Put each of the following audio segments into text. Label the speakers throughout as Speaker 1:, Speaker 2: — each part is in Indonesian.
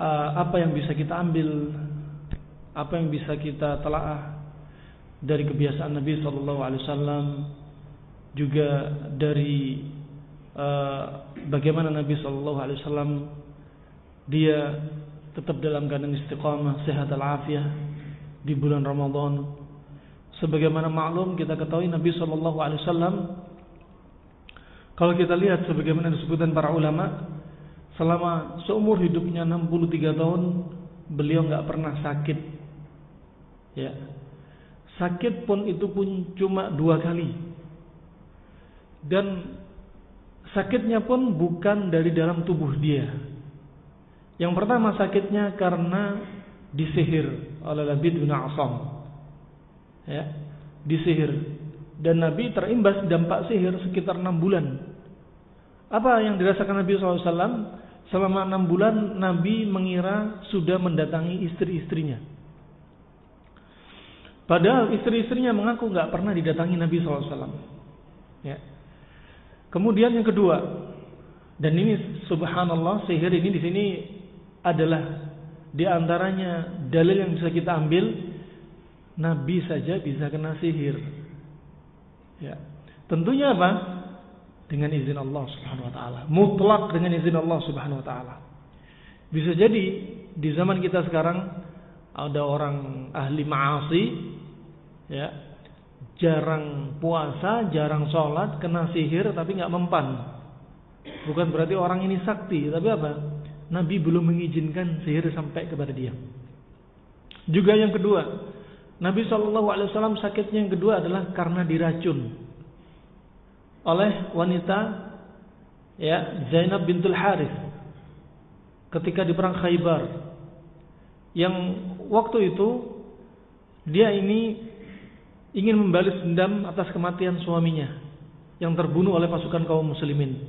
Speaker 1: apa yang bisa kita ambil, apa yang bisa kita telaah dari kebiasaan Nabi SAW, juga dari bagaimana Nabi SAW dia tetap dalam keadaan istiqamah, sehat al-afiyah di bulan Ramadan. Sebagaimana maklum kita ketahui Nabi SAW, kalau kita lihat sebagaimana disebutkan para ulama, selama seumur hidupnya 63 tahun beliau nggak pernah sakit. Ya, sakit pun itu pun cuma 2 kali, dan sakitnya pun bukan dari dalam tubuh dia. Yang pertama sakitnya karena disihir oleh Labid bin A'sam. Ya, disihir, dan Nabi terimbas dampak sihir sekitar 6 bulan. Apa yang dirasakan Nabi SAW? Selama 6 bulan Nabi mengira sudah mendatangi istri-istrinya, padahal istri-istrinya mengaku nggak pernah didatangi Nabi SAW. Ya. Kemudian yang kedua, dan ini subhanallah, sihir ini di sini adalah di antaranya dalil yang bisa kita ambil, Nabi saja bisa kena sihir. Ya. Tentunya apa? Dengan izin Allah Subhanahu wa taala. Mutlak dengan izin Allah Subhanahu wa taala. Bisa jadi di zaman kita sekarang ada orang ahli ma'asi, ya, jarang puasa, jarang sholat, kena sihir tapi nggak mempan. Bukan berarti orang ini sakti, tapi apa? Nabi belum mengizinkan sihir sampai kepada dia. Juga yang kedua, Nabi SAW sakitnya yang kedua adalah karena diracun oleh wanita, ya, Zainab bintul Harith ketika di perang Khaybar, yang waktu itu dia ini ingin membalas dendam atas kematian suaminya yang terbunuh oleh pasukan kaum muslimin,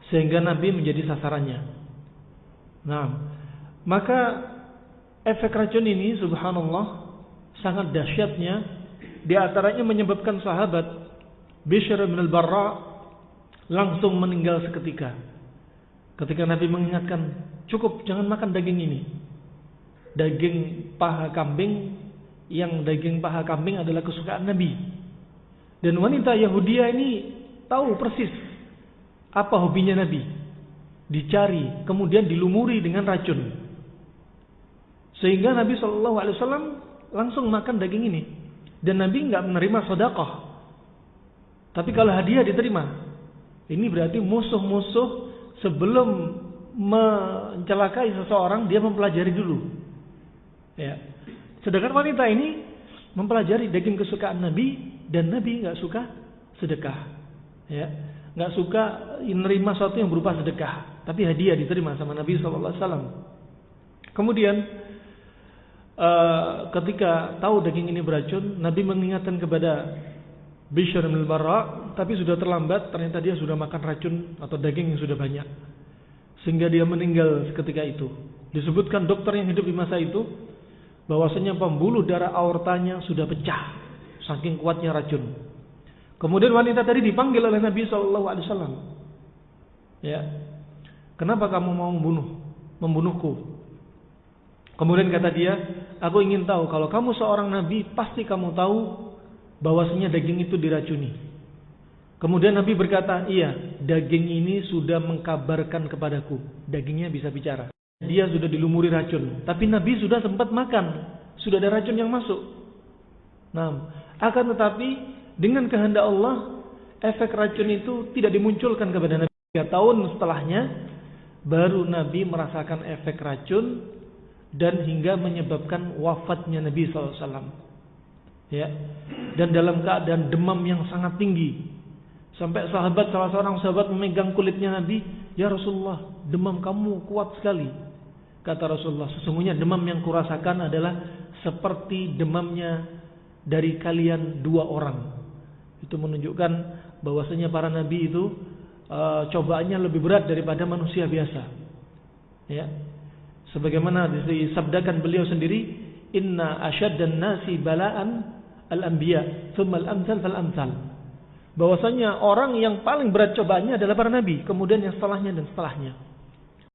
Speaker 1: sehingga Nabi menjadi sasarannya. Nah, maka efek racun ini subhanallah sangat dahsyatnya. Di antaranya menyebabkan sahabat Bishr bin al-Barra langsung meninggal seketika. Ketika Nabi mengingatkan, cukup, jangan makan daging ini, daging paha kambing, yang daging paha kambing adalah kesukaan Nabi. Dan wanita Yahudia ini tahu persis apa hobinya Nabi, dicari kemudian dilumuri dengan racun, sehingga Nabi SAW langsung makan daging ini. Dan Nabi nggak menerima sedekah, tapi kalau hadiah diterima. Ini berarti musuh-musuh sebelum mencelakai seseorang dia mempelajari dulu. Ya. Sedangkan wanita ini mempelajari daging kesukaan Nabi, dan Nabi nggak suka sedekah. Ya. Nggak suka menerima sesuatu yang berupa sedekah, tapi hadiah diterima sama Nabi SAW. Kemudian ketika tahu daging ini beracun, Nabi mengingatkan kepada Bishr bin al-Barra, tapi sudah terlambat. Ternyata dia sudah makan racun atau daging yang sudah banyak, sehingga dia meninggal seketika itu. Disebutkan dokter yang hidup di masa itu bahwasanya pembuluh darah aortanya sudah pecah saking kuatnya racun. Kemudian wanita tadi dipanggil oleh Nabi SAW. Ya, kenapa kamu mau membunuhku? Kemudian kata dia, aku ingin tahu, kalau kamu seorang nabi, pasti kamu tahu bahwasanya daging itu diracuni. Kemudian Nabi berkata, iya, daging ini sudah mengkabarkan kepadaku, dagingnya bisa bicara. Dia sudah dilumuri racun, tapi Nabi sudah sempat makan, sudah ada racun yang masuk. Nah, akan tetapi dengan kehendak Allah, efek racun itu tidak dimunculkan kepada Nabi. 3 tahun setelahnya baru Nabi merasakan efek racun, dan hingga menyebabkan wafatnya Nabi SAW. Ya, dan dalam keadaan demam yang sangat tinggi, sampai salah seorang sahabat memegang kulitnya Nabi, ya Rasulullah, demam kamu kuat sekali. Kata Rasulullah, sesungguhnya demam yang kurasakan adalah seperti demamnya dari kalian 2 orang. Itu menunjukkan bahwasanya para nabi itu cobaannya lebih berat daripada manusia biasa. Ya, sebagaimana disabdakan beliau sendiri, inna asyaddan nasi bala'an al-anbiya, thumma al-amsal fal-amsal. Bahwasanya orang yang paling berat cobaannya adalah para nabi, kemudian yang setelahnya dan setelahnya.